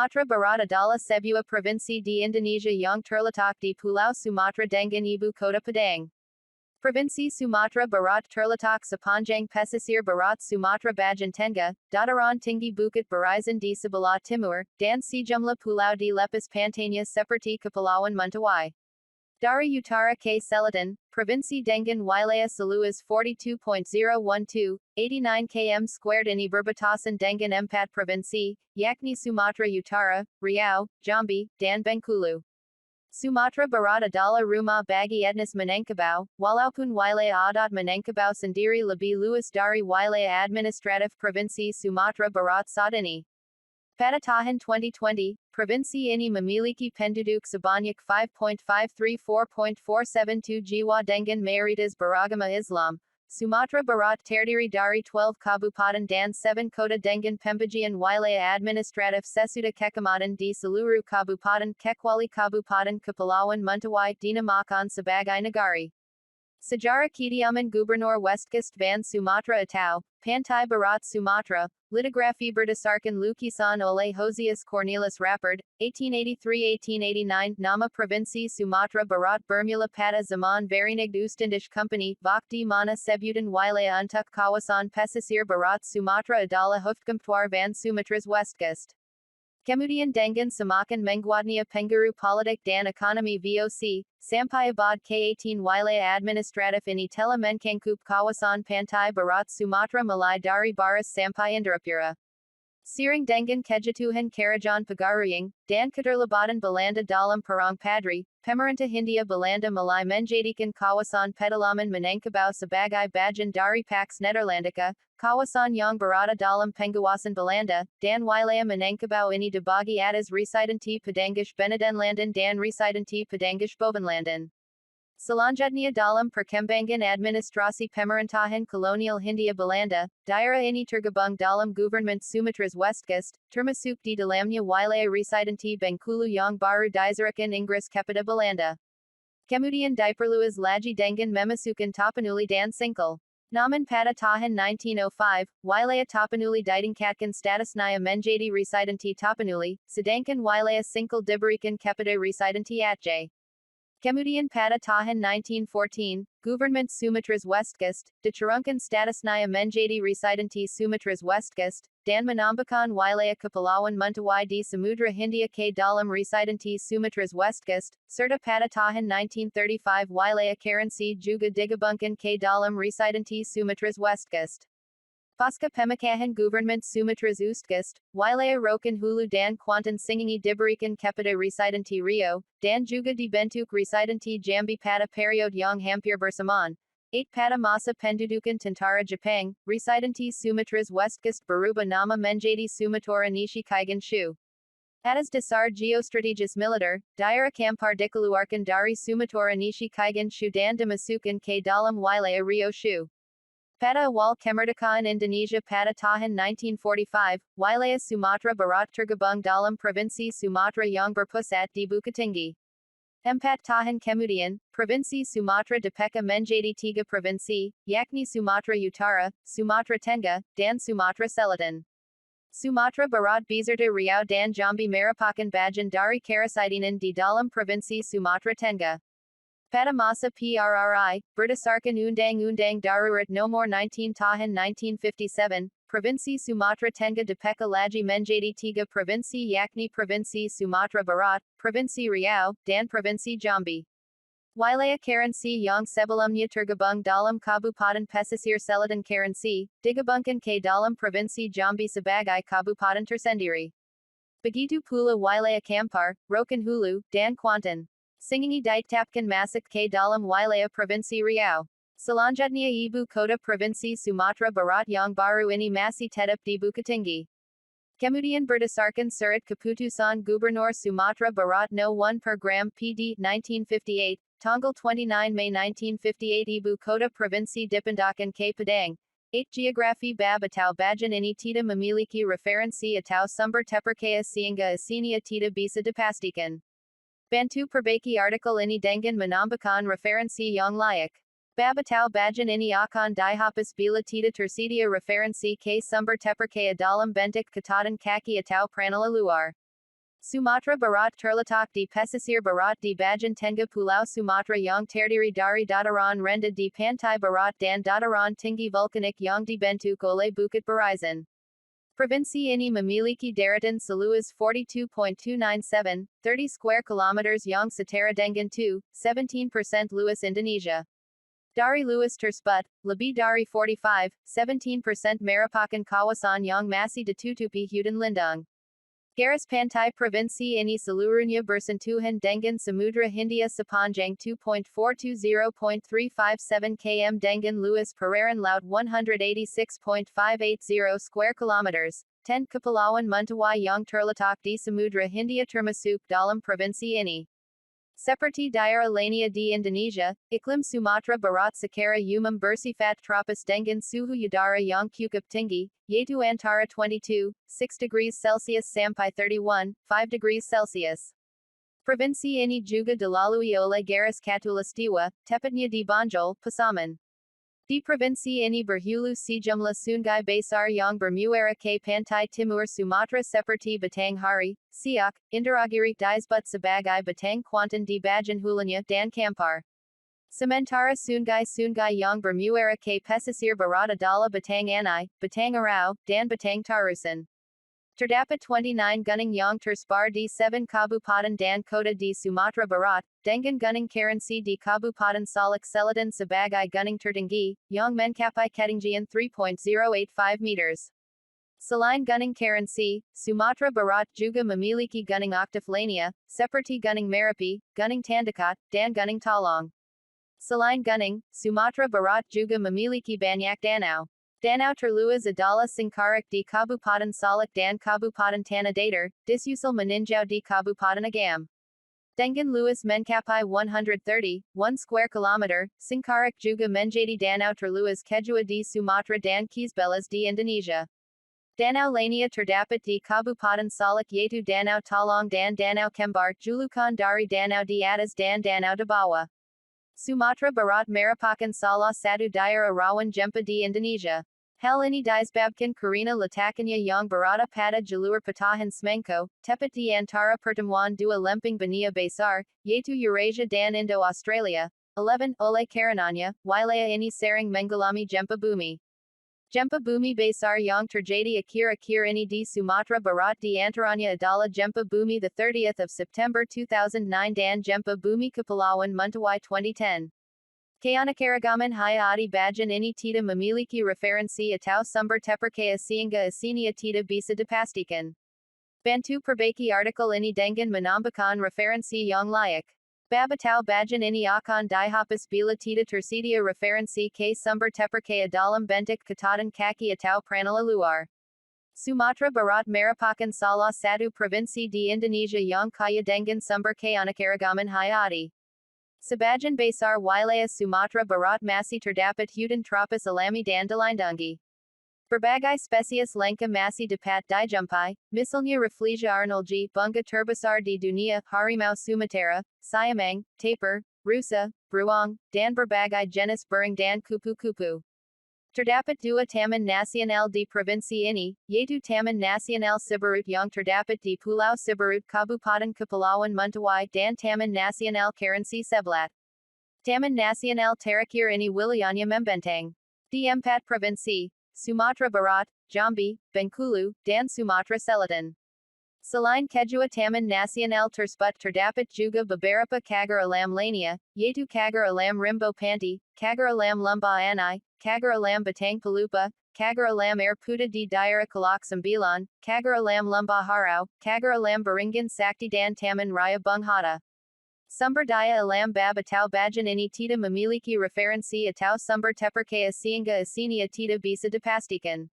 Sumatera Barat adalah sebuah provinsi di Indonesia yang terletak di Pulau Sumatera dengan ibu kota Padang. Propinsi Sumatera Barat terletak sepanjang pesisir barat Sumatera bagian tengah, dataran tinggi Bukit Barisan di sebelah timur, dan sejumlah pulau di lepas pantainya seperti Kepulauan Mentawai. Dari utara ke selatan, provinsi dengan wilayah seluas 42.012, 89 km squared ini berbatasan dengan 4 provinsi, yakni Sumatera Utara, Riau, Jambi, dan Bengkulu. Sumatera Barat adalah rumah bagi etnis Minangkabau, walaupun wilayah adat Minangkabau sendiri lebih luas dari wilayah administratif Provinsi Sumatera Barat saat ini. Pada tahun 2020, provinsi ini memiliki penduduk sebanyak 5.534.472 jiwa dengan mayoritas beragama Islam. Sumatera Barat terdiri dari 12 kabupaten dan 7 kota dengan pembagian wilayah administratif sesudah kecamatan di seluruh kabupaten kecuali Kabupaten Kepulauan Mentawai dinamakan sebagai negari. Sejarah kediaman Gubernur West Coast Van Sumatera atau Pantai Barat Sumatera, litografi berdasarkan lukisan oleh Josias Cornelis Rappard, 1883-1889, nama Provinsi Sumatera Barat bermula pada zaman Verenigd Oostindische Company, di mana sebutan wilayah untuk kawasan pesisir Barat Sumatera adalah Hoofdkantoor van Sumatera's West Coast. Kemudian dengan semakin menguatnya pengaruh politik dan ekonomi VOC, sampai abad ke-18 wilayah administratif ini telah mencangkup kawasan pantai barat Sumatera mulai dari baras sampai Indrapura. Seiring dengan kejatuhan Kerajaan Pegaruing, dan keterlibatan Belanda dalam Perang Padri, pemerintah Hindia Belanda mulai menjadikan kawasan pedalaman Minangkabau sebagai bagian dari Pax Nederlandica, kawasan yang berada dalam pengawasan Belanda, dan wilayah Minangkabau ini dibagi atas Residentie Padangish Benedenlanden dan Residentie Padangish Bovenlanden. Selanjutnya dalam perkembangan administrasi pemerintahan kolonial Hindia Belanda, daerah ini tergabung dalam Government Sumatera's West Coast, termasuk di dalamnya wilayah Residentie Bengkulu yang baru diserahkan Inggris kepada Belanda. Kemudian diperluas lagi dengan memasukkan Tapanuli dan Singkil. Namun pada tahun 1905, wilayah Tapanuli ditingkatkan statusnya menjadi Residentie Tapanuli, sedangkan wilayah Singkil diberikan kepada Residentie Aceh. Kemudian pada tahun 1914, Government Sumatera's West Coast, diturunkan statusnya menjadi Residentie Sumatera's West Coast, dan menambahkan wilayah Kepulauan Mentawai di Samudra Hindia ke dalam Residentie Sumatera's West Coast, serta pada tahun 1935 wilayah Kerinci juga digabungkan ke dalam Residentie Sumatera's West Coast. Pasca pemekahan Government Sumatera's East Coast, wilayah Rokan Hulu dan Kuantan Singingi diberikan kepada Residentie Rio, dan juga dibentuk Residentie Jambi pada periode yang hampir bersamaan. 8 pada masa pendudukan tentara Jepang, Residentie Sumatera's West Coast berubah nama menjadi Sumatera Nishi Kaigan Shu. Atas dasar geostrategis militer, daerah Kampar dikeluarkan dari Sumatera Nishi Kaigan Shu dan dimasukkan ke dalam wilayah Rio Shu. Pada awal kemerdekaan Indonesia pada tahun 1945, wilayah Sumatera Barat tergabung dalam Provinsi Sumatera yang berpusat di Bukittinggi. 4 tahun kemudian, Provinsi Sumatera dipecah menjadi 3 provinsi, yakni Sumatera Utara, Sumatera Tengah, dan Sumatera Selatan. Sumatera Barat beserta Riau dan Jambi merupakan bagian dari kerajaan di dalam Provinsi Sumatera Tengah. Pada masa PRRI, berdasarkan Undang-Undang Darurat Nomor 19 Tahun 1957, Provinsi Sumatera Tengah dipecah lagi menjadi 3 provinsi yakni Provinsi Sumatera Barat, Provinsi Riau, dan Provinsi Jambi. Wilayah Kerinci yang sebelumnya tergabung dalam Kabupaten Pesisir Selatan Kerinci, digabungkan ke dalam Provinsi Jambi sebagai kabupaten tersendiri. Begitu pula wilayah Kampar, Rokan Hulu, dan Kuantan Singingi ditetapkan masuk ke dalam wilayah Provinsi Riau. Selanjutnya ibu kota Provinsi Sumatera Barat yang baru ini masih tetap di Bukittinggi. Kemudian berdasarkan surat keputusan Gubernur Sumatera Barat No. 1 per Gram PD 1958, tanggal 29 Mei 1958 ibu kota provinsi dipindahkan ke Padang. 8 Geografi bab atau bagian ini tidak memiliki referensi atau sumber terpercaya sehingga isinya tidak bisa dipastikan. Bantu perbaiki artikel ini dengan menambahkan referensi yang layak. Bab atau bagian ini akan dihapus bila tidak tersedia referensi ke sumber terpercaya dalam bentuk catatan kaki atau pranala luar. Sumatra Barat terletak di pesisir barat di bagian tengah Pulau Sumatra yang terdiri dari dataran rendah di pantai barat dan dataran tinggi vulkanik yang dibentuk oleh bukit barisan. Provinsi ini memiliki daratan seluas 42.297, 30 square kilometers yang setara dengan 17% luas Indonesia. Dari luas tersebut, lebih dari 45, 17% merupakan kawasan yang masih ditutupi hutan lindung. Garis pantai provinsi ini seluruhnya bersentuhan dengan Samudra Hindia sepanjang 2.420.357 km dengan luas perairan laut 186.580 square kilometers. 10 kepulauan mentawai yang terletak di Samudra Hindia termasuk dalam provinsi ini. Seperti daerah lainnya di Indonesia, iklim Sumatera Barat secara umum bersifat tropis dengan suhu udara yang cukup tinggi, yaitu antara 22, 6 degrees Celsius sampai 31, 5 degrees Celsius. Provinsi ini juga dilalui oleh garis khatulistiwa, tepatnya di Banjol, Pasaman. Di provinsi ini berhulu sejumlah sungai besar yang bermuara ke pantai timur Sumatera seperti Batanghari, Siak, Indragiri disebut sebagai Batang Kuantan di bagian hulunya dan Kampar. Sementara sungai-sungai yang bermuara ke pesisir barat adalah Batang Anai, Batang Arau, dan Batang Tarusan. Terdapat 29 gunung yang tersebar di 7 kabupaten dan kota di Sumatera Barat, dengan gunung Karansi di Kabupaten Salak Selatan sebagai gunung tertinggi, yang mencapai ketinggian 3.085 meters. Selain gunung Karansi, Sumatera Barat juga memiliki gunung aktif lainnya, seperti gunung Merapi, gunung Tandakat, dan gunung Talong. Selain gunung, Sumatera Barat juga memiliki banyak danau. Danau terluas adalah Singkarak di Kabupaten Salak dan Kabupaten Tanah Datar, disusul meninjau di Kabupaten Agam. Dengan luas mencapai 130, 1 square kilometer, Singkarak juga menjadi danau terluas kedua di Sumatera dan Kisbelas di Indonesia. Danau lainnya terdapat di Kabupaten Salak yaitu Danau Talong dan Danau Kembar, julukan dari danau di atas dan danau di bawah. Sumatera Barat merupakan salah satu daerah rawan gempa di Indonesia. Hal ini disebabkan karena letaknya yang berada pada jalur patahan Semangko, tepat di antara pertemuan dua lempeng benua besar, yaitu Eurasia dan Indo-Australia. 11. Oleh karenanya, wilayah ini sering mengalami gempa bumi. Gempa bumi besar yang terjadi akhir-akhir ini di Sumatera Barat di antaranya adalah gempa bumi 30 September 2009 dan gempa bumi Kepulauan Mentawai 2010. Keanekaragaman hayati bagian ini tidak memiliki referensi atau sumber terpercaya sehingga isinya tidak bisa dipastikan. Bantu perbaiki artikel ini dengan menambahkan referensi yang layak. Babatau bagian ini akan dihapus bila tidak tersedia referensi ke sumber terpercaya dalam bentuk catatan kaki atau pranala luar. Sumatera Barat merupakan salah satu provinsi di Indonesia yang kaya dengan sumber keanekaragaman hayati. Sebagian besar wilayah Sumatera Barat masih terdapat hutan tropis alami dan dilindungi. Berbagai spesies langka masih dapat dijumpai, misalnya Rafflesia arnoldii, bunga terbesar di dunia, harimau Sumatera, siamang, tapir, rusa, beruang, dan berbagai jenis burung dan kupu-kupu. Terdapat dua taman nasional di provinsi ini, yaitu Taman Nasional Siberut yang terdapat di Pulau Siberut Kabupaten Kepulauan Mentawai dan Taman Nasional Karansi Seblat. Taman Nasional terakhir ini wilayahnya membentang di 4 provinsi, Sumatera Barat, Jambi, Bengkulu, dan Sumatera Selatan. Selain kedua Taman Nasional tersebut terdapat juga beberapa cagar alam lainnya, yaitu cagar alam Rimbo Panti, cagar alam Lembah Anai, cagar alam Batang Pelupa, cagar alam Air Putih di daerah Kelak Sembilan, cagar alam Lembah Harau, cagar alam Beringin Sakti dan Taman Raya Bung Hatta. Sumber daya alam Babatau bagian ini tidak memiliki referensi atau sumber terpercaya sehingga isinya tidak bisa dipastikan.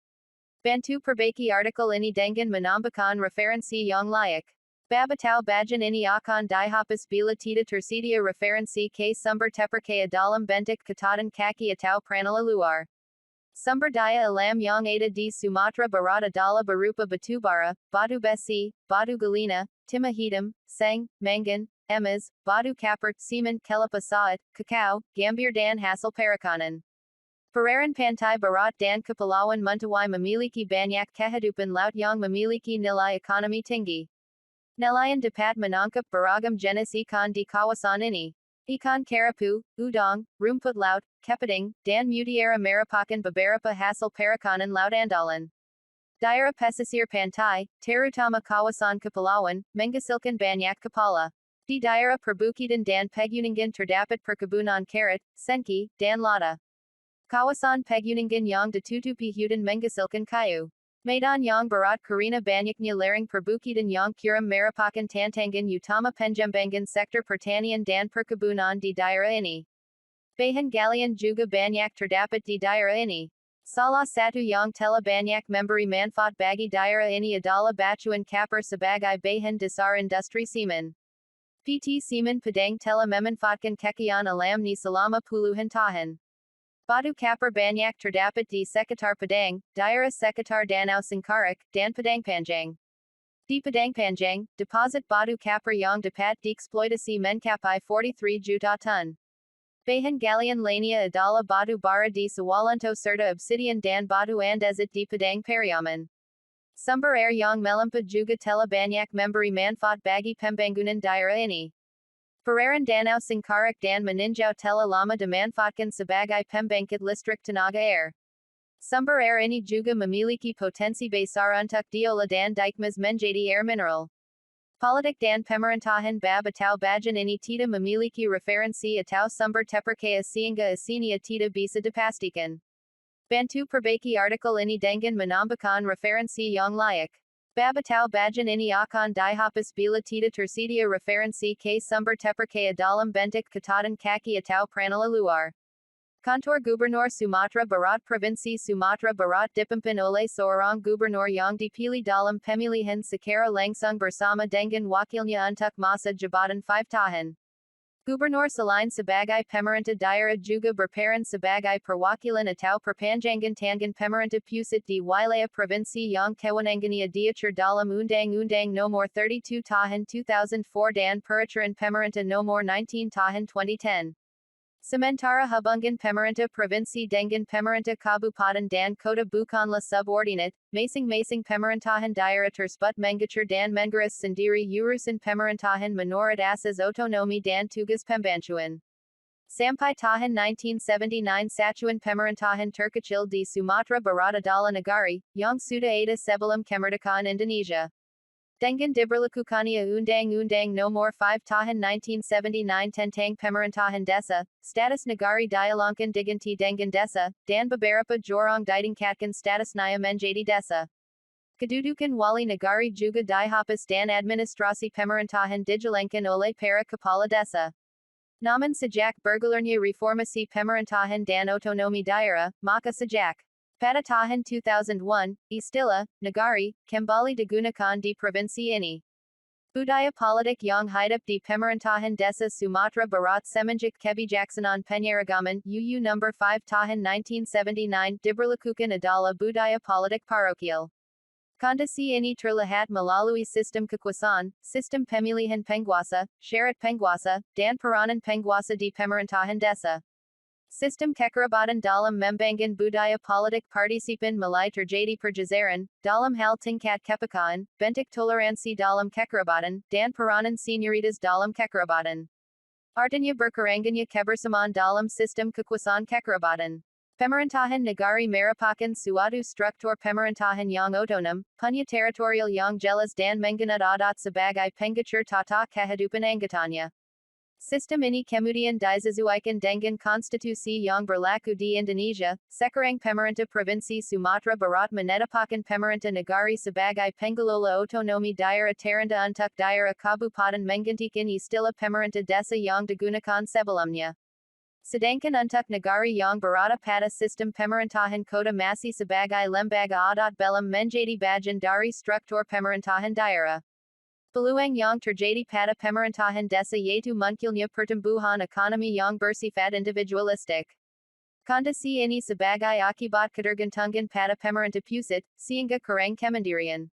Bantu perbaiki artikel ini dengan menambahkan referensi yang layak. Babatau bagian ini akan dihapus bila tidak tersedia referensi ke sumber terpercaya dalam bentuk catatan kaki atau pranala luar. Sumber daya alam yang ada di Sumatera Barat adalah berupa batu bara, batu besi, batu galena, timah hitam, seng, mangan, emas, batu kapur, semen, kelapa sawit, kakao, gambir dan hasil perikanan. Perairan Pantai Barat dan Kepulauan Mentawai memiliki banyak kehidupan laut yang memiliki nilai ekonomi tinggi. Nelayan dapat menangkap beragam jenis ikan di kawasan ini. Ikan kerapu, udang, rumput laut, kepiting, dan mutiara merupakan beberapa hasil perikanan laut andalan. Daerah pesisir pantai, terutama kawasan kepulauan, menghasilkan banyak kepala. Di daerah perbukitan dan pegunungan terdapat perkebunan karet, sengki, dan lada. Kawasan pegunungan yang ditutupi hutan menghasilkan kayu. Medan yang berat karena banyaknya lereng perbukitan yang curam merupakan tantangan utama pengembangan sektor pertanian dan perkebunan di daerah ini. Bahan galian juga banyak terdapat di daerah ini. Salah satu yang telah banyak memberi manfaat bagi daerah ini adalah batuan kapur sebagai bahan dasar industri semen. PT Semen Padang telah memanfaatkan kekayaan alamnya selama puluhan tahun. Batu kapur banyak terdapat di sekitar Padang, daerah sekitar Danau Singkarak, dan Padang Panjang. Di Padang Panjang, deposit batu kapur yang dapat dieksploitasi mencapai 43 juta ton. Bahan galian lainnya adalah batu bara di Sawalunto serta obsidian dan batu andesite di Padang Pariaman. Sumber air yang melimpah juga telah banyak memberi manfaat bagi pembangunan daerah ini. Perairan Danau Singkarak dan Meninjau telah lama dimanfaatkan sebagai pembangkit listrik tenaga air. Sumber air ini juga memiliki potensi besar untuk diolah dan dikemas menjadi air mineral. Politik dan pemerintahan bab atau bagian ini tidak memiliki referensi atau sumber terpercaya sehingga isinya tidak bisa dipastikan. Bantu perbaiki artikel ini dengan menambahkan referensi yang layak. Bab atau bagian ini akan dihapus bila tidak tersedia referensi ke sumber terpercaya dalam bentuk catatan kaki atau pranala luar. Kantor Gubernur Sumatera Barat Provinsi Sumatera Barat dipimpin oleh seorang gubernur yang dipilih dalam pemilihan secara langsung bersama dengan wakilnya untuk masa jabatan 5 tahun. Gubernur selain sebagai pemerintah daerah juga berperan sebagai perwakilan atau perpanjangan tangan pemerintah pusat di wilayah provinsi yang kewenangannya diatur dalam Undang-Undang Nomor 32 Tahun 2004 dan Peraturan Pemerintah Nomor 19 Tahun 2010. Sementara hubungan pemerintah provinsi dengan pemerintah kabupaten dan kota bukanlah subordinat, masing-masing pemerintahan daerah tersebut mengatur dan mengurus sendiri urusan pemerintahan menurut asas otonomi dan tugas pembantuan. Sampai tahun 1979 satuan pemerintahan terkecil di Sumatera Barat adalah Nagari, yang sudah ada sebelum kemerdekaan Indonesia. Dengan diberlakukannya Undang-Undang Nomor 5 Tahun 1979 tentang Pemerintahan Desa, status negari dialangkan diganti dengan desa, dan beberapa jorong ditingkatkan statusnya menjadi desa. Kedudukan wali negari juga dihapus dan administrasi pemerintahan dijalankan oleh para kepala desa. Namun sejak bergulirnya reformasi pemerintahan dan otonomi daerah, maka sejak pada tahun 2001, istilah negari kembali digunakan di provinsi ini. Budaya politik yang hidup di pemerintahan desa Sumatera Barat semenjak kebijaksanaan penyeragaman UU No. 5 Tahun 1979 diberlakukan adalah budaya politik parokial. Kondisi ini terlihat melalui sistem kekuasaan, sistem pemilihan penguasa, syarat penguasa, dan peranan penguasa di pemerintahan desa. Sistem kekerabatan dalam membangun budaya politik partisipan mulai terjadi pergeseran, dalam hal tingkat kepekaan, bentuk toleransi dalam kekerabatan, dan peranan senioritas dalam kekerabatan. Artinya berkurangnya kebersamaan dalam sistem kekuasaan kekerabatan. Pemerintahan negari merupakan suatu struktur pemerintahan yang otonom, punya teritorial yang jelas dan menganut adat sebagai pengatur tata kehidupan anggotanya. Sistem ini kemudian disesuaikan dengan konstitusi yang berlaku di Indonesia. Sekarang pemerintah Provinsi Sumatera Barat menetapkan pemerintah negari sebagai pengelola otonomi daerah terendah untuk daerah kabupaten menggantikan istilah pemerintah desa yang digunakan sebelumnya. Sedangkan untuk negari yang berada pada sistem pemerintahan kota masih sebagai lembaga adat belum menjadi bagian dari struktur pemerintahan daerah. Peluang yang terjadi pada pemerintahan desa yaitu munculnya pertumbuhan ekonomi yang bersifat individualistik. Kondisi ini sebagai akibat ketergantungan pada pemerintah pusat, sehingga kurang kemandirian.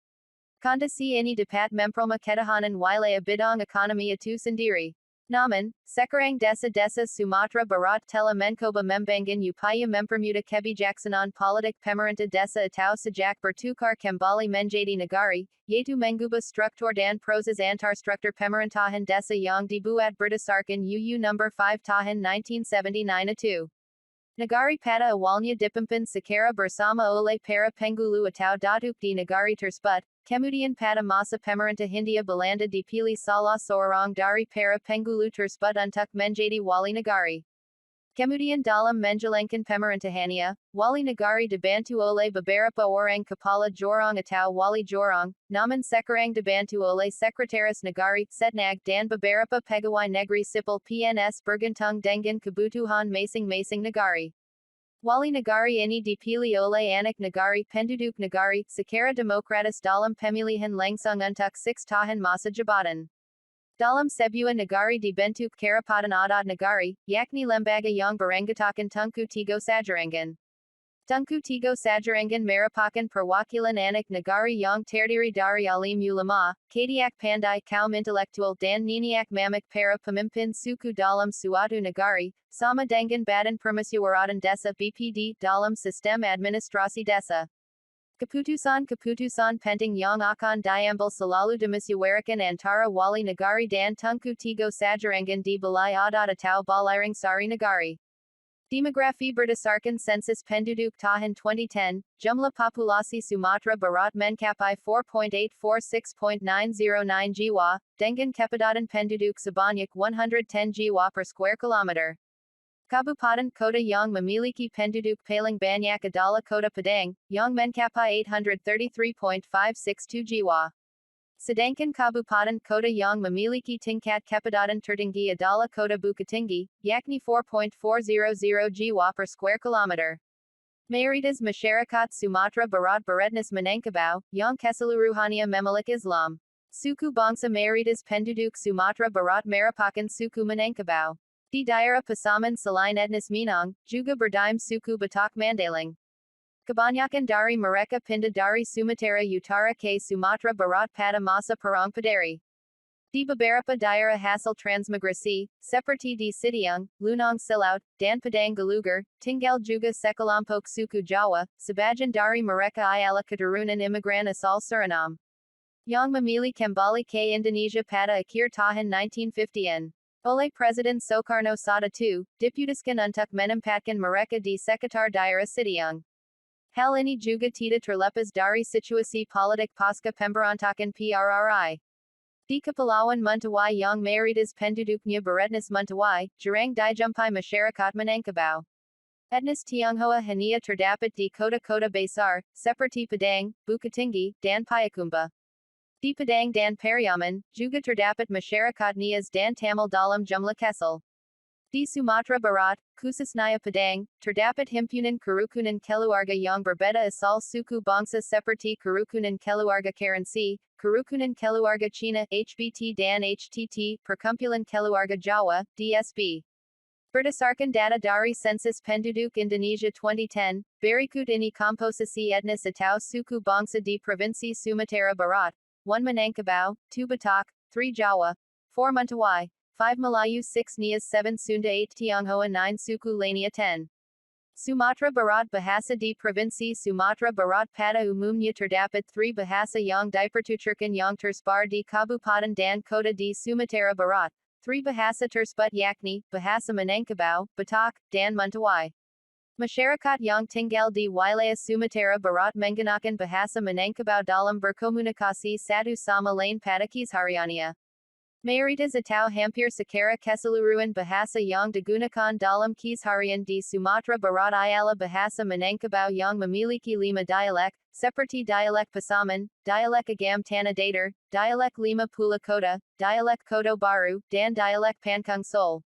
Kondisi ini dapat memperlemah ketahanan wilayah bidang ekonomi itu sendiri. Naman, Sekarang Desa Sumatera Barat Tela Mencoba Membangan Upaya Mempermuda Kebijaksanaan Politik Pemerintah Desa Atau Sejak Bertukar Kembali Menjadi Negari, yaitu mengubah struktur dan proses antar struktur pemerintahan desa yang dibuat berdasarkan UU No. 5 Tahun 1979 itu. Negari pada awalnya dipimpin secara bersama oleh para penghulu atau datuk di negari tersebut, kemudian pada masa pemerintah Hindia Belanda dipilih salah seorang dari para penghulu tersebut untuk menjadi wali negari. Kemudian dalam menjalankan pemerintahannya, wali negari dibantu oleh beberapa orang kepala jorong atau wali jorong, namun sekarang dibantu oleh sekretaris negari, setnag dan beberapa pegawai negeri sipil PNS bergantung dengan kebutuhan masing-masing negari. Wali negari ini dipilih oleh anak negari penduduk negari, secara demokratis dalam pemilihan langsung untuk 6 tahun masa jabatan. Dalam sebuah negari dibentuk kerapatan adat negari, yakni lembaga yang beranggotakan Tunku Tiga Sajarangan. Tunku Tiga Sajarangan merupakan perwakilan anak negari yang terdiri dari alim ulama, kadiak pandai kaum intelektual dan niniak mamak para pemimpin suku dalam suatu negari, sama dengan Badan Permusyawaratan Desa BPD dalam sistem administrasi desa. Keputusan-keputusan penting yang akan diambil selalu dimusyawarahkan antara wali negari dan Tunku Tiga Sajarangan di Balai Adat atau Balarang Sari Negari. Demografi berdasarkan sensus penduduk tahun 2010, jumlah populasi Sumatera Barat mencapai 4.846.909 jiwa, dengan kepadatan penduduk sebanyak 110 jiwa per square kilometer. Kabupaten kota yang memiliki penduduk paling banyak adalah Kota Padang, yang mencapai 833.562 jiwa. Sedangkan kabupaten kota yang memiliki tingkat kepadatan tertinggi adalah Kota Bukittinggi, yakni 4.400 jiwa per square kilometer. Mayoritas masyarakat Sumatera Barat beretnis Minangkabau, yang keseluruhannya memiliki Islam. Suku bangsa mayoritas penduduk Sumatera Barat merupakan suku Minangkabau. Di daerah Pasaman selain etnis Minang, juga berdiem suku Batak Mandaling. Kebanyakan dari mereka pindah dari Sumatera Utara ke Sumatera Barat pada masa Perang Paderi. Di beberapa daerah hasil transmigrasi, seperti di Sitiang, Lunang Silaut, dan Padang Galugar, tinggal juga sekelompok suku Jawa, sebagian dari mereka ialah keturunan imigran asal Suriname. Yang memilih kembali ke Indonesia pada akhir tahun 1950-an. Oleh Presiden Soekarno saat itu, diputuskan untuk menempatkan mereka di sekitar daerah Sitiang. Hal ini juga tidak terlepas dari situasi politik pasca pemberontakan PRRI. Di Kepulauan Mentawai yang mayoritas penduduknya beretnis Mentawai, jarang dijumpai masyarakat Minangkabau. Etnis Tionghoa hanya terdapat di kota-kota besar, seperti Padang, Bukittinggi, dan Payakumbuh. Di Padang dan Pariaman, juga terdapat masyarakat Nias dan Tamil dalam jumlah kecil. Di Sumatera Barat, khususnya Padang, terdapat himpunan kerukunan keluarga yang berbeda asal suku bangsa seperti kerukunan keluarga Karensi, kerukunan keluarga Cina HBT dan HTT, perkumpulan keluarga Jawa, DSB. Berdasarkan data dari sensus penduduk Indonesia 2010, berikut ini komposisi etnis atau suku bangsa di Provinsi Sumatera Barat. 1 Minangkabau, 2 Batak, 3 Jawa, 4 Mentawai, 5 Melayu 6 Nias 7 Sunda 8 Tionghoa 9 Suku Lainnya 10. Sumatera Barat Bahasa di Provinsi Sumatera Barat pada umumnya terdapat 3 bahasa yang dipertuturkan yang tersebar di Kabupaten dan Kota di Sumatera Barat. 3 bahasa tersebut yakni, Bahasa Minangkabau, Batak, dan Mentawai. Masyarakat yang tinggal di wilayah Sumatera Barat menggunakan bahasa Minangkabau dalam berkomunikasi satu sama lain pada kesehariannya. Mayoritas atau hampir secara keseluruhan bahasa yang digunakan dalam keseharian di Sumatera Barat ialah bahasa Minangkabau yang memiliki 5 dialek, seperti dialek Pasaman, dialek Agam Tanah Datar, dialek Lima Pula Kota, dialek Koto Baru, dan dialek Pankang Sol.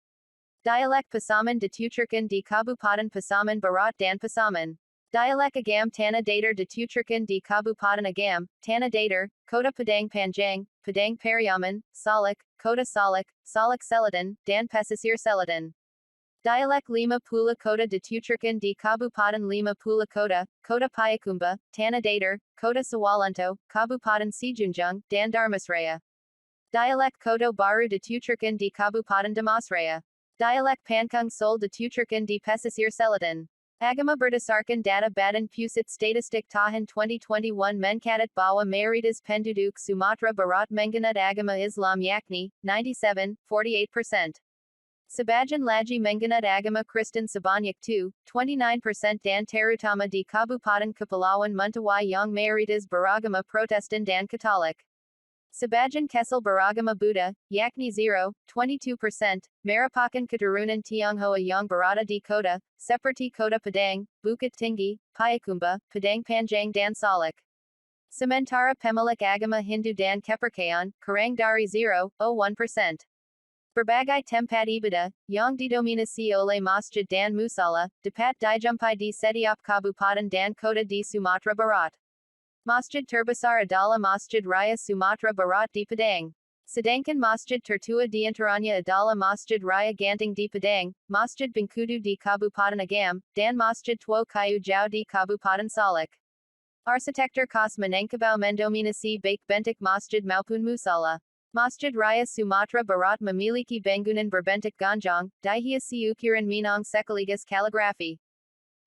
Dialek Pasaman dituturkan di Kabupaten Pasaman Barat dan Pasaman. Dialek Agam Tanah Datar dituturkan di Kabupaten Agam, Tanah Datar, Kota Padang Panjang, Padang Pariaman, Salak, Kota Salak, Salak Selatan, dan Pesisir Selatan. Dialek Lima Pula Kota dituturkan di Kabupaten Lima Pula Kota, Kota Payakumbuh, Tanah Datar, Kota Sawalunto, Kabupaten Sijunjung, dan Darmasraya. Dialek Koto Baru Dituturkan di Kabupaten Damasraya. Dialek Pankung Sol Dituturkan di Pesisir Selatan. Agama berdasarkan data Badan Pusat Statistik Tahun 2021 Mencatat bahwa mayoritas penduduk Sumatera Barat menganut agama Islam yakni 97.48%. Sebagian lagi menganut agama Kristen sebanyak 29% dan terutama di Kabupaten Kepulauan Mentawai yang mayoritas beragama Protestan dan Katolik. Sebagian Kecil beragama Buddha, yakni 0.22%, merupakan keturunan Tionghoa yang berada di kota, seperti Kota Padang, Bukit Tinggi, Payakumbuh, Padang Panjang dan Salak. Sementara pemilik agama Hindu dan kepercayaan, kurang dari 0.01%. Berbagai tempat ibadah, yang didominasi oleh masjid dan musala, dapat dijumpai di setiap kabupaten dan kota di Sumatera Barat. Masjid terbesar adalah Masjid Raya Sumatera Barat di Padang. Sedangkan masjid tertua di antaranya adalah Masjid Raya Ganting di Padang, Masjid Bengkudu di Kabupaten Agam, dan Masjid Tua Kayu Jau di Kabupaten Salak. Arsitektur khas Minangkabau mendominasi baik bentuk masjid maupun musala. Masjid Raya Sumatera Barat memiliki bangunan berbentuk gonjong, dihiasi ukuran minang sekaligus kaligrafi.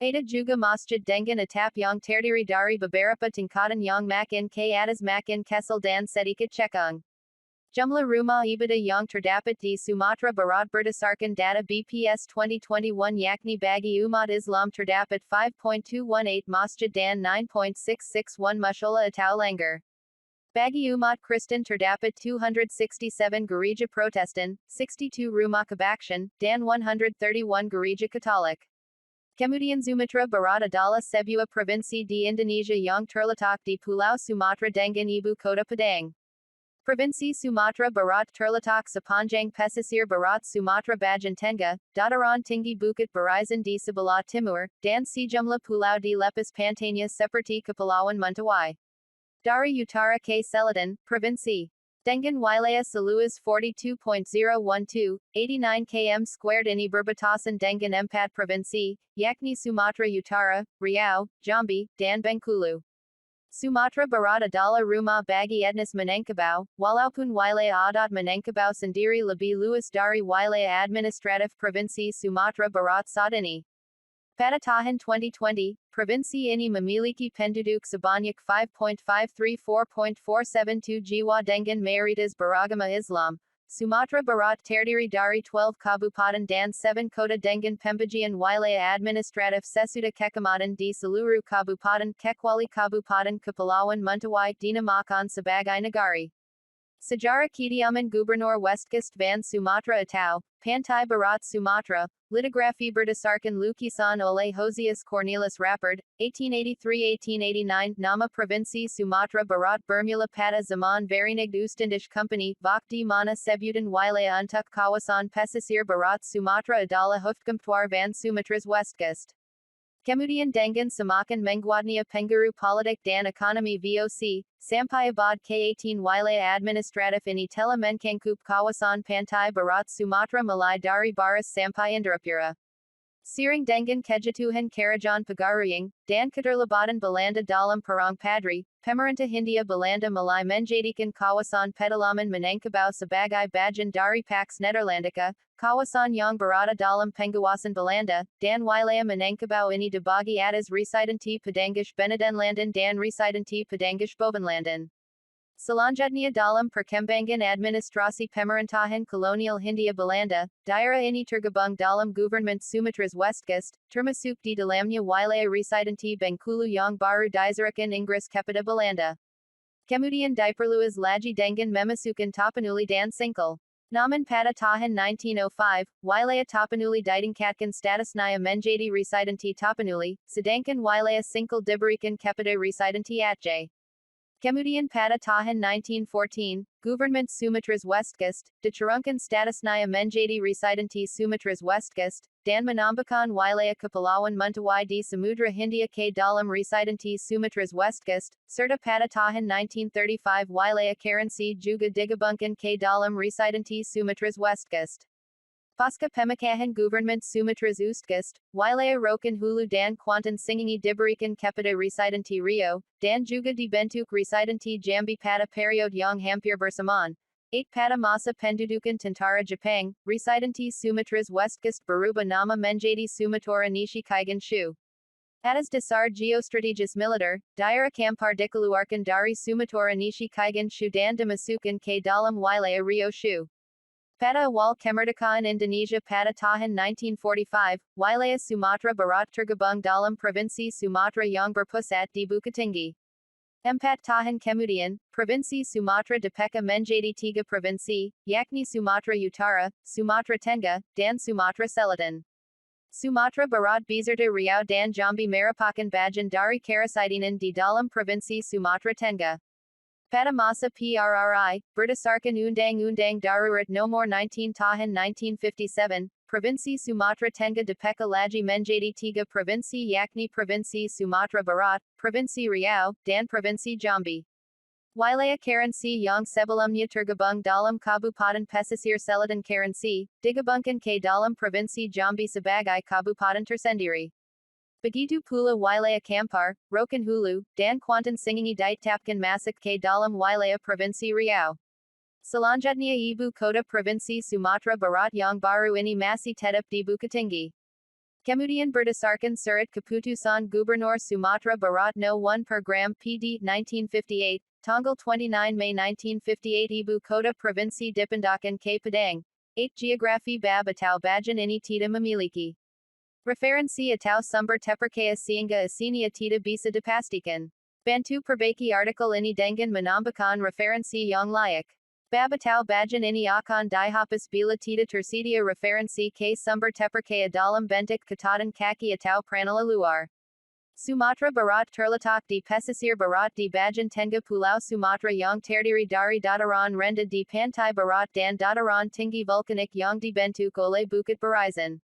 Ada juga masjid dengan atap yang terdiri dari beberapa tingkatan yang makin ke atas makin kecil dan sedikit cekung. Jumlah rumah ibadah yang terdapat di Sumatera Barat berdasarkan data BPS 2021 yakni bagi umat Islam terdapat 5.218 masjid dan 9.661 mushola atau langgar. Bagi umat Kristen terdapat 267 gereja Protestan, 62 rumah kebaktian, dan 131 gereja Katolik. Kemudian Sumatera Barat adalah sebuah provinsi di Indonesia yang terletak di Pulau Sumatera dengan ibu kota Padang. Provinsi Sumatera Barat terletak sepanjang pesisir Barat Sumatera bagian tengah, dataran tinggi Bukit Barisan di sebelah timur, dan sejumlah pulau di lepas pantainya seperti Kepulauan Mentawai. Dari utara ke selatan, provinsi dengan wilayah seluas 42.012, 89 km² ini berbatasan dengan 4 provinsi, yakni Sumatera Utara, Riau, Jambi, dan Bengkulu. Sumatera Barat adalah rumah bagi etnis Minangkabau, walaupun wilayah adat Minangkabau sendiri lebih luas dari wilayah administratif provinsi Sumatera Barat saat ini. Pada tahun 2020, provinsi ini memiliki penduduk sebanyak 5.534.472 jiwa dengan mayoritas beragama Islam. Sumatera Barat terdiri dari 12 kabupaten dan 7 kota dengan pembagian wilayah administratif sesudah kecamatan di seluruh kabupaten kecuali Kabupaten Kepulauan Mentawai dinamakan sebagai negari. Sejarah kediaman Gubernur West Coast Van Sumatera atau Pantai Barat Sumatera, litografi berdasarkan lukisan oleh Josias Cornelis Rappard, 1883-1889, nama Provinsi Sumatera Barat bermula pada zaman Verenigd Oost-Indisch Company, di mana sebutan wilayah untuk kawasan pesisir Barat Sumatera adalah Hoofdkantoor van Sumatera's West Coast. Kemudian dengan semakin menguatnya pengaruh politik dan ekonomi VOC, sampai abad ke-18 wilayah administratif ini telah mencangkup kawasan pantai Barat Sumatera mulai dari Baras sampai Indrapura. Seiring dengan kejatuhan Kerajaan Pagaruyung, dan keterlibatan Belanda dalam Perang Padri, pemerintah Hindia Belanda mulai menjadikan kawasan pedalaman Minangkabau sebagai bagian dari Pax Nederlandica, kawasan yang berada dalam pengawasan Belanda, dan wilayah Minangkabau ini dibagi atas Residentie Padangish Benedenlanden dan Residentie Padangish Bovenlanden. Selanjutnya dalam perkembangan administrasi pemerintahan kolonial Hindia Belanda, daerah ini tergabung dalam Government Sumatera's West Coast, termasuk di dalamnya wilayah Residentie Bengkulu yang baru diserahkan Inggris kepada Belanda. Kemudian diperluas lagi dengan memasukkan Tapanuli dan Singkil. Namun pada tahun 1905, wilayah Tapanuli ditingkatkan statusnya menjadi Residentie Tapanuli, sedangkan wilayah Singkil diberikan kepada Residentie Aceh. Kemudian pada tahun 1914, Government Sumatera's West Coast, diturunkan statusnya menjadi Residentie Sumatera's West Coast, dan menambahkan wilayah Kepulauan Mentawai di Samudra Hindia ke dalam Residentie Sumatera's West Coast, serta pada tahun 1935 wilayah Kerinci juga digabungkan ke dalam Residentie Sumatera's West Coast. Pasca pemekahan Government Sumatera's East Coast, wilayah Rokan Hulu dan Kuantan Singingi diberikan kepada Residentie Rio, dan juga dibentuk Residentie Jambi pada periode yang hampir bersamaan. 8 Pada Masa Pendudukan Tentara Jepang, Residensi Sumatera's Westkust Berubah Nama Menjadi Sumatera Nishi Kaigan Shu. Atas dasar geostrategis militer, daerah Kampar dikeluarkan dari Sumatera Nishi Kaigan Shu dan dimasukkan ke dalam wilayah Rio Shu. Pada awal kemerdekaan Indonesia pada tahun 1945, wilayah Sumatera Barat tergabung dalam Provinsi Sumatera yang berpusat di Bukittinggi. 4 tahun kemudian, Provinsi Sumatera dipecah menjadi 3 provinsi, yakni Sumatera Utara, Sumatera Tengah, dan Sumatera Selatan. Sumatera Barat beserta Riau dan Jambi merupakan bagian dari Kerasidenan di dalam Provinsi Sumatera Tengah. Pada masa PRRI, berdasarkan Undang-Undang Darurat Nomor 19 Tahun 1957, Provinsi Sumatera Tengah dipecah lagi menjadi 3 provinsi yakni Provinsi Sumatera Barat, Provinsi Riau, dan Provinsi Jambi. Wilayah Kerinci yang sebelumnya tergabung dalam Kabupaten Pesisir Selatan Kerinci, digabungkan ke dalam Provinsi Jambi sebagai kabupaten tersendiri. Begitu pula wilayah Kampar, Rokan Hulu, dan Kuantan Singingi ditetapkan masuk ke dalam wilayah Provinsi Riau. Selanjutnya ibu kota Provinsi Sumatera Barat yang baru ini masih tetap di Bukittinggi. Kemudian berdasarkan Surat Keputusan Gubernur Sumatera Barat No. 1 Program PD 1958, tanggal 29 Mei 1958 ibu kota provinsi dipindahkan ke Padang. 8 Geografi bab atau bagian ini tidak memiliki referensi atau sumber terpercaya sehingga isinya tidak bisa dipastikan. Bantu perbaiki artikel ini dengan menambahkan referensi yang layak. Bab atau bagian ini akan dihapus bila tidak tersedia referensi ke sumber terpercaya dalam bentuk catatan kaki atau pranala luar. Sumatera Barat terletak di pesisir barat di bagian tengah Pulau Sumatera yang terdiri dari dataran rendah di pantai barat dan dataran tinggi vulkanik yang dibentuk oleh Bukit Barisan.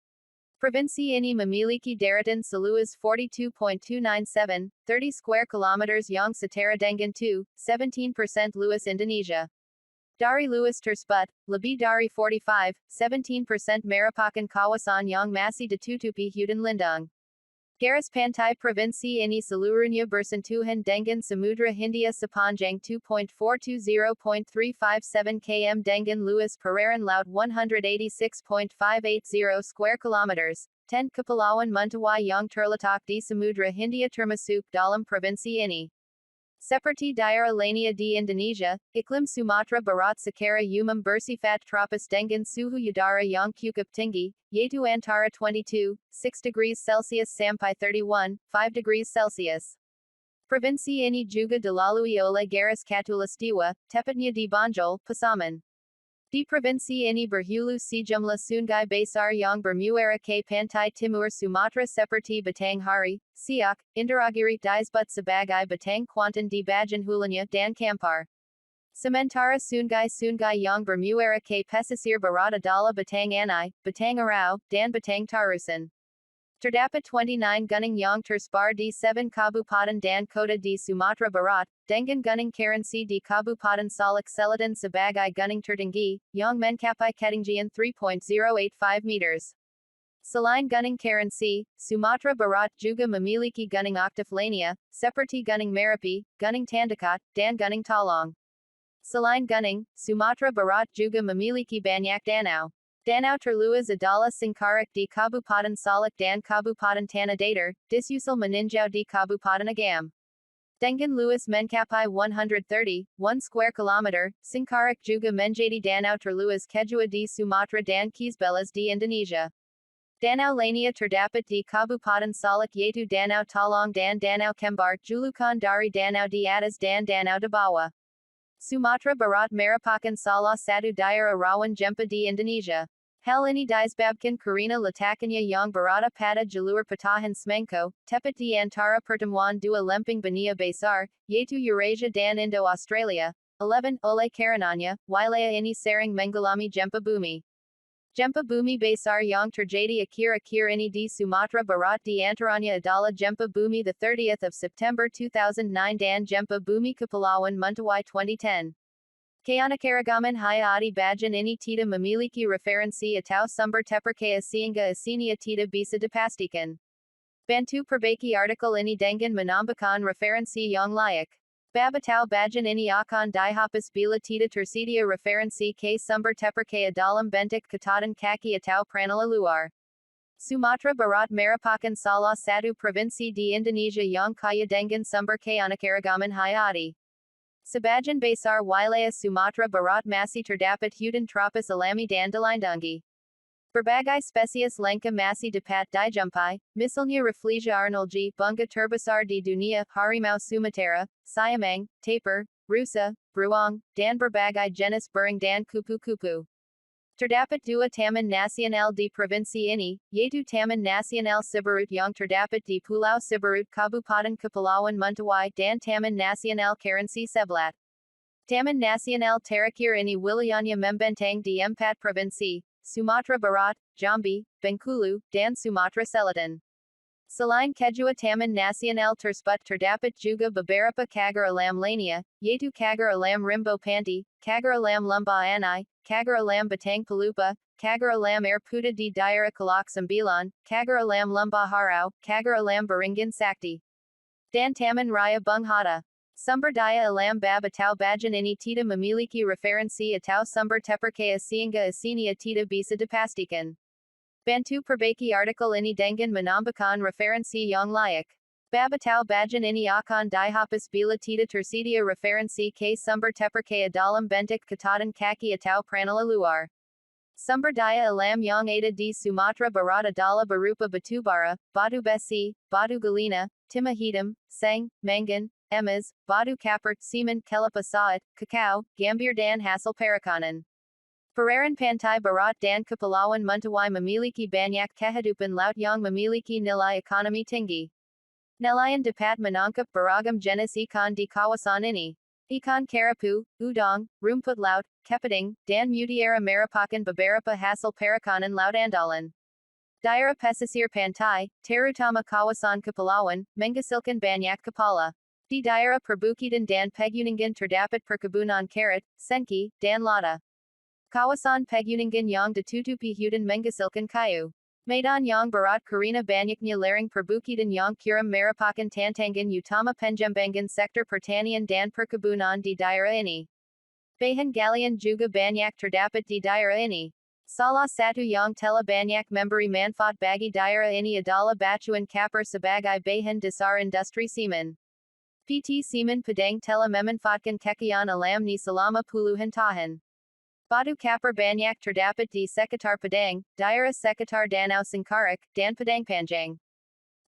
Provinsi ini memiliki daratan seluas 42.297, 30 square kilometers yang setara dengan 17% luas Indonesia. Dari luas tersebut, lebih dari 17% merupakan kawasan yang masih ditutupi hutan lindung. Garis pantai provinsi ini seluruhnya bersentuhan dengan Samudra Hindia sepanjang 2.420.357 km dengan luas perairan laut 186.580 square kilometers. 10 kepulauan mentawai yang terletak di Samudra Hindia termasuk dalam provinsi ini. Seperti daerah lainnya di Indonesia, iklim Sumatera Barat secara umum bersifat tropis dengan suhu udara yang cukup tinggi, yaitu antara 22, 6 degrees Celsius sampai 31, 5 degrees Celsius. Provinsi ini juga dilalui oleh garis khatulistiwa, tepatnya di Banjol, Pasaman. Di provinsi ini berhulu sejumlah sungai besar yang bermuara ke pantai timur Sumatera seperti Batanghari, Siak, Indragiri disebut sebagai Batang Kuantan di bagian hulunya dan Kampar. Sementara sungai-sungai yang bermuara ke pesisir barat adalah Batang Anai, Batang Arau, dan Batang Tarusan. Terdapat 29 gunung yang tersebar di 7 kabupaten dan kota di Sumatera Barat, dengan gunung Kerinci di Kabupaten Salak Selatan sebagai gunung tertinggi, yang mencapai ketinggian 3.085 meters. Selain gunung Kerinci, Sumatera Barat juga memiliki gunung aktif lainnya, seperti gunung Merapi, gunung Tandakat, dan gunung Talong. Selain gunung, Sumatera Barat juga memiliki banyak danau. Danau terluas adalah Singkarak di Kabupaten Salak dan Kabupaten Tanah Datar, disusul meninjau di Kabupaten Agam. Dengan luas mencapai 130, 1 square kilometer, Singkarak juga menjadi danau terluas kedua di Sumatera dan Kisbelas di Indonesia. Danau lainnya terdapat di Kabupaten Salak yaitu Danau Talong dan Danau Kembar, julukan dari danau di atas dan danau di bawah. Sumatera Barat merupakan salah satu daerah rawan gempa di Indonesia. Hal ini disebabkan karena letaknya yang berada pada jalur patahan Semangko, tepat di antara pertemuan dua lempeng benua besar, yaitu Eurasia dan Indo-Australia. 11. Oleh karenanya, wilayah ini sering mengalami gempa bumi. Gempa bumi besar yang terjadi akhir-akhir ini di Sumatera Barat di antaranya adalah gempa bumi 30 September 2009 dan gempa bumi Kepulauan Mentawai 2010. Keanekaragaman hayati bagian ini tidak memiliki referensi atau sumber terpercaya sehingga isinya tidak bisa dipastikan. Bantu perbaiki artikel ini dengan menambahkan referensi yang layak. Babatao bajan ini akan dihapus bila tida tersedia referensi ke sumber terpercaya dalam bentuk catatan kaki atau pranala luar. Sumatera Barat merupakan salah satu provinsi di Indonesia yang kaya dengan sumber keanekaragaman hayati. Sebagian besar wilayah Sumatera Barat masih terdapat hutan tropis alami dan dilindungi. Berbagai spesies langka masih dapat dijumpai, misalnya Rafflesia arnoldii, bunga terbesar di dunia, harimau Sumatera, siamang, tapir, rusa, beruang, dan berbagai jenis burung dan kupu-kupu. Terdapat dua taman nasional di provinsi ini, yaitu Taman Nasional Siberut yang terdapat di Pulau Siberut Kabupaten Kepulauan Mentawai dan Taman Nasional Kerinci Sebelat. Taman Nasional terakhir ini wilayahnya membentang di 4 provinsi, Sumatera Barat, Jambi, Bengkulu, dan Sumatera Selatan. Selain kedua Taman Nasional tersebut terdapat juga beberapa cagar alam lainnya, yaitu cagar alam Rimbo Pantai, cagar alam Lembah Anai, cagar alam Batang Pelupa, cagar alam Air Putih di daerah Kelak Sembilan, cagar alam Lembah Harau, cagar alam Beringin Sakti, dan Taman Raya Bung Hatta. Sumber daya alam babatao bajan ini tidak memiliki referensi atau sumber terpercaya sehingga isinya tidak bisa dipastikan. Bantu perbaiki artikel ini dengan menambahkan referensi yang layak. Babatao bajan ini akan dihapus bila tidak tersedia referensi ke sumber terpercaya dalam bentuk catatan kaki atau pranala luar. Sumber daya alam yang ada di Sumatera Barat adalah berupa batu bara, batu besi, batu galena, timah hitam, seng, mangan, emas, batu kapur, semen kelapa sawit, kakao, gambir dan hasil perikanan. Perairan Pantai Barat dan Kepulauan Mentawai memiliki banyak kehidupan laut yang memiliki nilai ekonomi tinggi. Nelayan dapat menangkap beragam jenis ikan di kawasan ini. Ikan kerapu, udang, rumput laut, kepiting, dan mutiara merupakan beberapa hasil perikanan laut andalan. Daerah pesisir pantai, terutama kawasan kepulauan, menghasilkan banyak kepala. Di daerah perbukitan dan pegunungan terdapat perkebunan karet, sengki, dan lada. Kawasan pegunungan yang ditutupi hutan menghasilkan kayu. Medan yang berat karena banyaknya lereng perbukitan yang curam merupakan tantangan utama pengembangan sektor pertanian dan perkebunan di daerah ini. Bahan galian juga banyak terdapat di daerah ini. Salah satu yang telah banyak memberi manfaat bagi daerah ini adalah batuan kapur sebagai bahan dasar industri semen. PT Semen Padang telah memanfaatkan kekayaan alamnya selama puluhan tahun. Batu kapur banyak terdapat di sekitar Padang, daerah sekitar Danau Singkarak, dan Padang Panjang.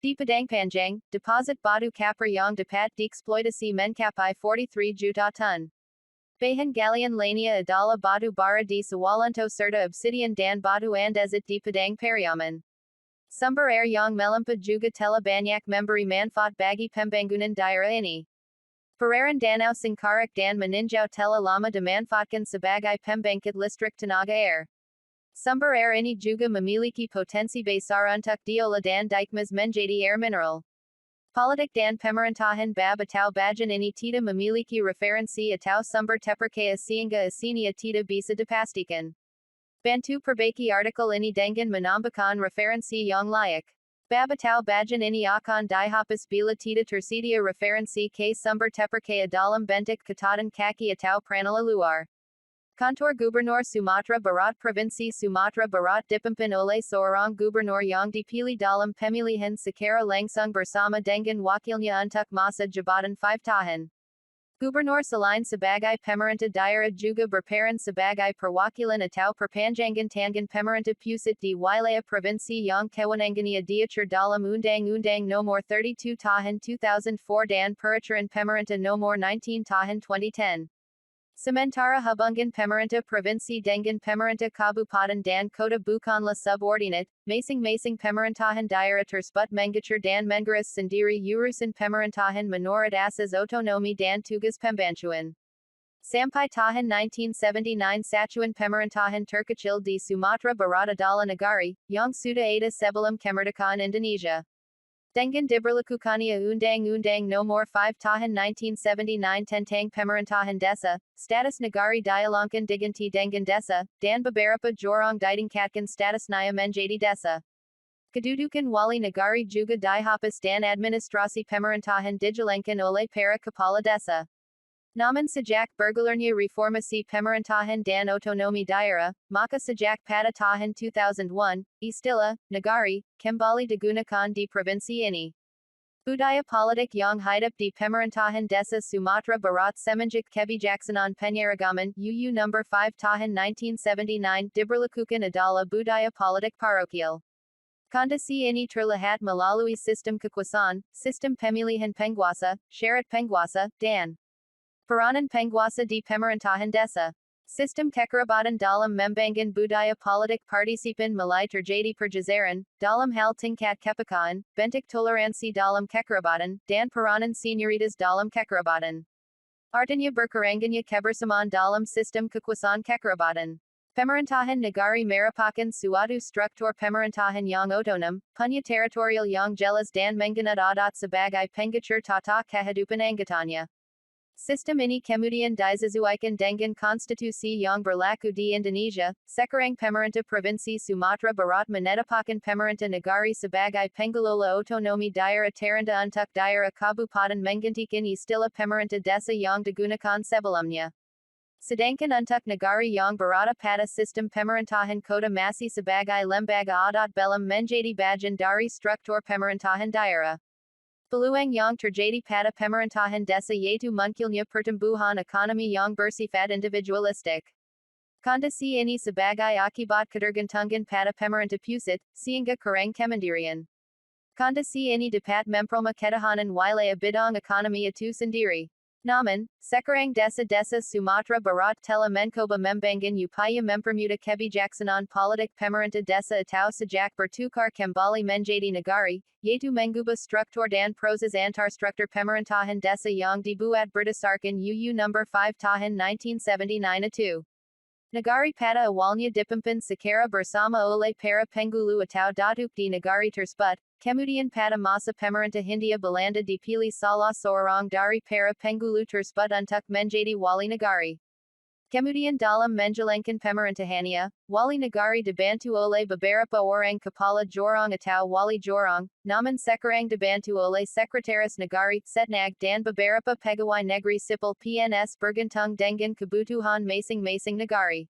Di Padang Panjang, deposit batu kapur yang dapat dieksploitasi mencapai 43 juta ton. Bahan galian lainnya adalah batu bara di Sawalunto serta obsidian dan batu andesite di Padang Pariaman. Sumber air yang melimpah juga telah banyak memberi manfaat bagi pembangunan daerah ini. Perairan Danau Singkarak dan Meninjau telah lama dimanfaatkan sebagai pembangkit listrik tenaga air. Sumber air ini juga memiliki potensi besar untuk diolah dan dikemas menjadi air mineral. Politik dan pemerintahan babatao bajan ini tidak memiliki referensi atau sumber terpercaya sehingga isinya tidak bisa dipastikan. Bantu perbaiki artikel ini dengan menambahkan referensi yang layak. Babatao bajan ini akan dihapus bila tidak tersedia referensi ke sumber terpercaya dalam bentuk catatan kaki atau pranala luar. Kantor Gubernur Sumatera Barat Provinsi Sumatera Barat dipimpin oleh seorang gubernur yang dipilih dalam pemilihan secara langsung bersama dengan wakilnya untuk masa jabatan 5 tahun. Gubernur selain sebagai pemerintah daerah juga berperan sebagai perwakilan atau perpanjangan tangan pemerintah pusat di wilayah provinsi yang kewenangannya diatur dalam Undang-Undang Nomor 32 Tahun 2004 dan Peraturan Pemerintah Nomor 19 Tahun 2010. Sementara hubungan pemerintah provinsi dengan pemerintah kabupaten dan kota bukanlah subordinate, masing-masing pemerintahan daerah tersebut mengatur dan mengurus sendiri urusan pemerintahan menurut asas otonomi dan tugas pembantuan. Sampai tahun 1979 satuan pemerintahan terkecil di Sumatera Barat adalah Negari, yang sudah ada sebelum kemerdekaan Indonesia. Dengan diberlakukannya Undang-Undang Nomor 5 Tahun 1979 tentang Pemerintahan Desa, status negari dialangkan diganti dengan desa, dan beberapa jorang ditingkatkan statusnya menjadi desa. Kedudukan wali negari juga dihapus dan administrasi pemerintahan dijalankan oleh para kepala desa. Naman Sajak Bergalernya Reformasi Pemerintahan dan Otonomi Daerah, Maka Sajak pada tahun 2001, Istilah, Negari, Kembali digunakan di Provinsi ini. Budaya politik yang hidup di Pemerintahan Desa Sumatera Barat semenjak Kebijaksanaan Penyeragaman UU No. 5 tahun 1979 diberlakukan adalah budaya politik parokial. Kondisi ini terlihat melalui sistem kekuasaan, sistem pemilihan penguasa, syarat penguasa, dan peranan penguasa di pemerintahan desa. Sistem kekerabatan dalam membangun budaya politik partisipan mulai terjadi pergeseran, dalam hal tingkat kepekaan, bentuk toleransi dalam kekerabatan, dan peranan senioritas dalam kekerabatan. Artinya berkurangnya kebersamaan dalam sistem kekuasaan kekerabatan. Pemerintahan negari merupakan suatu struktur pemerintahan yang otonom, punya teritorial yang jelas dan mengenal adat sebagai pengatur tata kehidupan anggotanya. Sistem ini kemudian disesuaikan dengan konstitusi yang berlaku di Indonesia. Sekarang pemerintah Provinsi Sumatera Barat menetapkan pemerintah negari sebagai pengelola otonomi daerah terendah untuk daerah kabupaten menggantikan istilah pemerintah desa yang digunakan sebelumnya. Sedangkan untuk negari yang berada pada sistem pemerintahan kota masih sebagai lembaga adat belum menjadi bagian dari struktur pemerintahan daerah. Peluang yang terjadi pada pemerintahan desa yaitu munculnya pertumbuhan ekonomi yang bersifat individualistik. Kondisi ini sebagai akibat ketergantungan pada pemerintah pusat, sehingga kurang kemandirian. Kondisi ini dapat memperlemah ketahanan wilayah bidang ekonomi itu sendiri. Namun, sekarang desa-desa Sumatera Barat telah mencoba membangun upaya mempermudah kebijaksanaan politik pemerintah desa atau sejak bertukar kembali menjadi negari, yaitu mengubah struktur dan proses antar struktur pemerintahan desa yang dibuat berdasarkan UU No. 5 tahun 1979 itu. Negari pada awalnya dipimpin secara bersama oleh para penghulu atau datuk di negari tersebut, kemudian pada masa pemerintah Hindia Belanda dipilih salah seorang dari para penghulu tersebut untuk menjadi wali negari. Kemudian dalam menjalankan pemerintahannya, wali negari dibantu oleh beberapa orang kepala jorong atau wali jorong, namun sekarang dibantu oleh sekretaris negari, setnag dan beberapa pegawai negeri sipil PNS bergantung dengan kebutuhan masing-masing negari.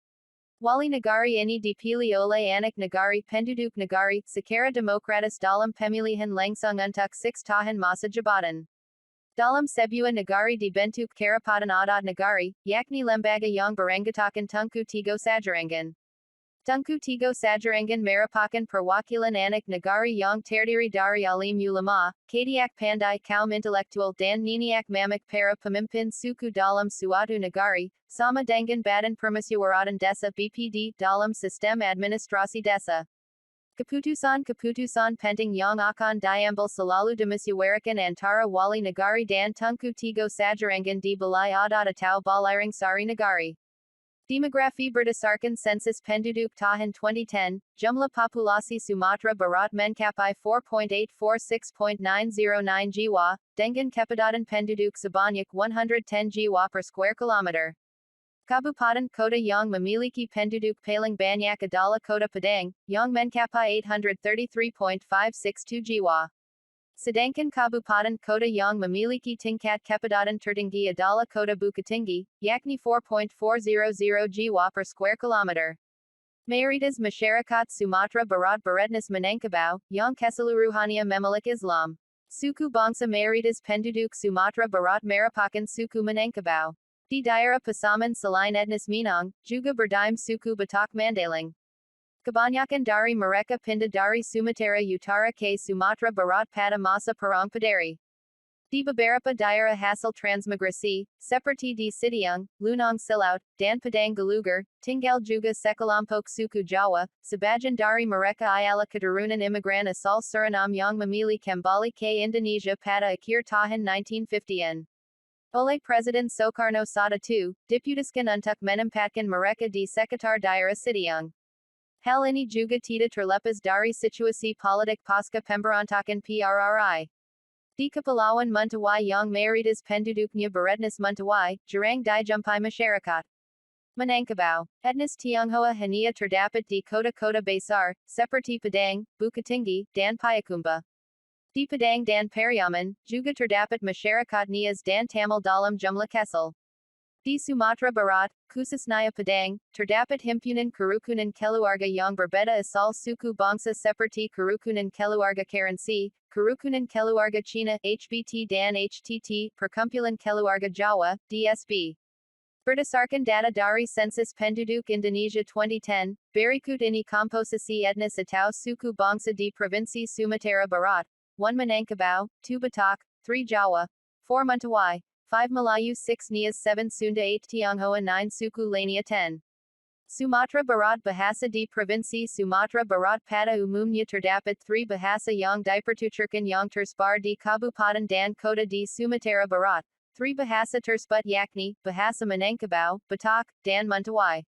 Wali negari ini dipilih oleh anak negari penduduk negari, secara demokratis dalam pemilihan langsung untuk 6 tahun masa jabatan. Dalam sebuah negari dibentuk kerapatan adat negari, yakni lembaga yang beranggotakan Tungku Tiga Sajarangan. Tungku Tiga Sajarangan merupakan perwakilan anak negari yang terdiri dari alim ulama, ketiak pandai kaum intelektual dan niniak mamak para pemimpin suku dalam suatu negari, sama dengan Badan Permusyawaratan Desa BPD dalam sistem administrasi desa. Keputusan-keputusan penting yang akan diambil selalu dimusyawarahkan antara wali negari dan Tungku Tiga Sajarangan di Balai Adat atau Balarang Sari Negari. Demografi berdasarkan sensus penduduk tahun 2010, jumlah populasi Sumatera Barat mencapai 4.846.909 jiwa, dengan kepadatan penduduk sebanyak 110 jiwa per square kilometer. Kabupaten kota yang memiliki penduduk paling banyak adalah Kota Padang, yang mencapai 833.562 jiwa. Sedangkan kabupaten kota yang memiliki tingkat kepadatan tertinggi adalah Kota Bukittinggi, yakni 4.400 jiwa per square kilometer. Mayoritas masyarakat Sumatera Barat beretnis Minangkabau, yang keseluruhannya memiliki Islam. Suku bangsa mayoritas penduduk Sumatera Barat merupakan suku Minangkabau. Di daerah Pasaman selain etnis Minang, juga berdaim suku Batak Mandailing. Kebanyakan dari mereka pindah dari Sumatera Utara ke Sumatera Barat pada masa Perang Paderi. Di beberapa daerah hasil transmigrasi, seperti di Sitiang, Lunang Silaut, dan Padang Galugar, tinggal juga sekelompok suku Jawa, sebagian dari mereka ialah keturunan imigran asal Suriname yang memilih kembali ke Indonesia pada akhir tahun 1950-an. Oleh Presiden Soekarno saat itu, diputuskan untuk menempatkan mereka di sekitar daerah Sitiang. Hal ini juga tidak terlepas dari situasi politik pasca pemberontakan PRRI. Di Kepulauan Mentawai yang mayoritas penduduknya beretnis Mentawai, jarang dijumpai masyarakat Minangkabau. Etnis Tionghoa hanya terdapat di kota-kota besar, seperti Padang, Bukittinggi, dan Payakumbuh. Di Padang dan Pariaman, juga terdapat masyarakat Nias dan Tamil dalam jumlah kecil. Di Sumatra Barat, Khususnya Padang, terdapat himpunan kerukunan keluarga yang berbeda asal suku bangsa seperti kerukunan keluarga Karensi, kerukunan keluarga Cina, HBT dan HTT, perkumpulan keluarga Jawa, DSB. Berdasarkan data dari Sensus Penduduk Indonesia 2010, berikut ini komposisi etnis atau suku bangsa di Provinsi Sumatera Barat: 1 Minangkabau, 2 Batak, 3 Jawa, 4 Mentawai, 5 Melayu, 6 Nias, 7 Sunda, 8 Tionghoa, 9 Suku Lainnya, 10. Sumatra Barat. Bahasa di Provinsi Sumatera Barat pada umumnya terdapat 3 bahasa yang dipertuturkan yang tersebar di Kabupaten dan Kota di Sumatera Barat. 3 bahasa tersebut yakni, Bahasa Minangkabau, Batak, dan Mentawai.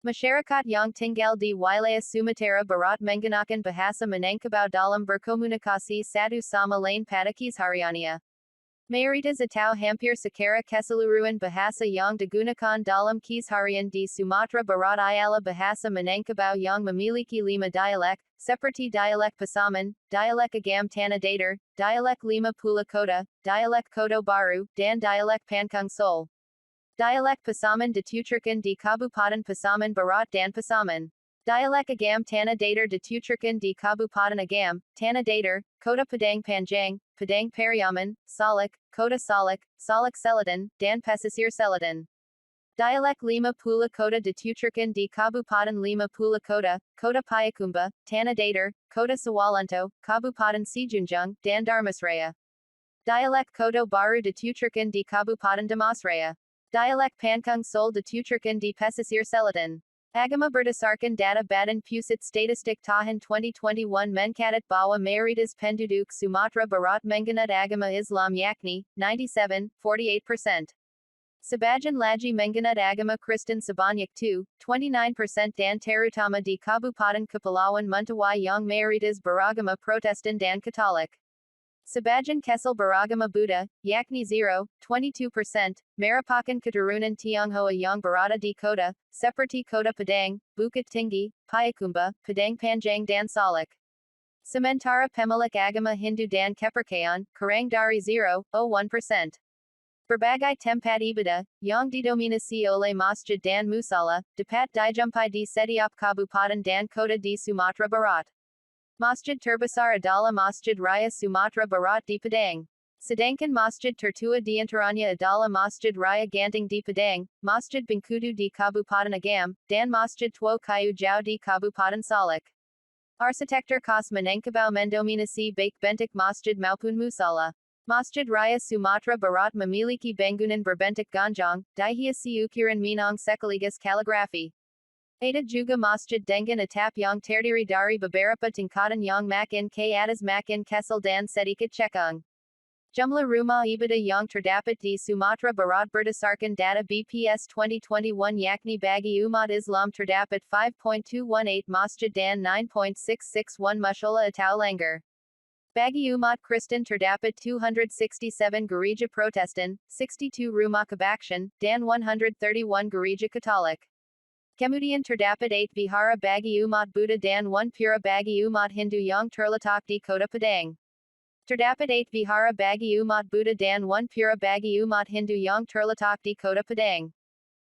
Masyarakat yang tinggal di wilayah Sumatera Barat menggunakan Bahasa Minangkabau dalam berkomunikasi satu sama lain pada kesehariannya. Mayoritas atau hampir secara keseluruhan bahasa yang digunakan dalam keseharian di Sumatera Barat ialah Bahasa Minangkabau yang memiliki 5 dialek, seperti dialek Pasaman, dialek Agam Tanah Datar, dialek 50 Kota, dialek Kota Baru, dan dialek Pankang Sol. Dialek Pasaman dituturkan di Kabupaten Pasaman Barat dan Pasaman. Dialek Agam Tanah Datar dituturkan di Kabupaten Agam, Tanah Datar, Kota Padang Panjang, Padang Pariaman, Salak, Kota Salak, Salak Selatan, dan Pesisir Selatan. Dialek 50 Kota dituturkan di Kabupaten 50 Kota, Kota Payakumbuh, Tanah Datar, Kota Sawalunto, Kabupaten Sijunjung, dan Dharmasraya. Dialek Kota Baru dituturkan di Kabupaten Damasraya. Dialek Pankang Sol dituturkan di Pesisir Selatan. Agama berdasarkan data Badan Pusat Statistik tahun 2021 mencatat bahwa mayoritas penduduk Sumatera Barat menganut agama Islam yakni 97.48%. Sebagian lagi menganut agama Kristen sebanyak 29% dan terutama di Kabupaten Kepulauan Mentawai yang mayoritas beragama Protestan dan Katolik. Sebagian kecil beragama Buddha, yakni 0.22%, merupakan keturunan Tionghoa yang berada di kota, seperti Kota Padang, Bukit Tinggi, Payakumbuh, Padang Panjang dan Salak. Sementara pemilik agama Hindu dan kepercayaan, kurang dari 0.01%. Berbagai tempat ibadah, yang didominasi oleh masjid dan musala, dapat dijumpai di setiap kabupaten dan kota di Sumatera Barat. Masjid terbesar adalah Masjid Raya Sumatera Barat di Padang. Sedangkan masjid tertua di antaranya adalah Masjid Raya Ganting di Padang, Masjid Bengkudu di Kabupaten Agam, dan Masjid Tua Kayu Jau di Kabupaten Salak. Arsitektur khas Minangkabau mendominasi baik bentuk masjid maupun musala. Masjid Raya Sumatera Barat memiliki bangunan berbentuk gonjong, dihiasi ukiran minang sekaligus kaligrafi. Ada juga masjid dengan atap yang terdiri dari beberapa tingkatan yang makin ke atas makin kecil dan sedikit cekung. Jumlah rumah ibadah yang terdapat di Sumatera Barat berdasarkan data BPS 2021 yakni bagi umat Islam terdapat 5.218 masjid dan 9.661 mushola atau langgar. Bagi umat Kristen terdapat 267 gereja Protestan, 62 rumah kebaktian, dan 131 gereja Katolik. Kemudian terdapat 8 vihara bagi umat Buddha dan 1 pura bagi umat Hindu yang terletak di Kota Padang. Terdapat 8 vihara bagi umat Buddha dan 1 pura bagi umat Hindu yang terletak di Kota Padang.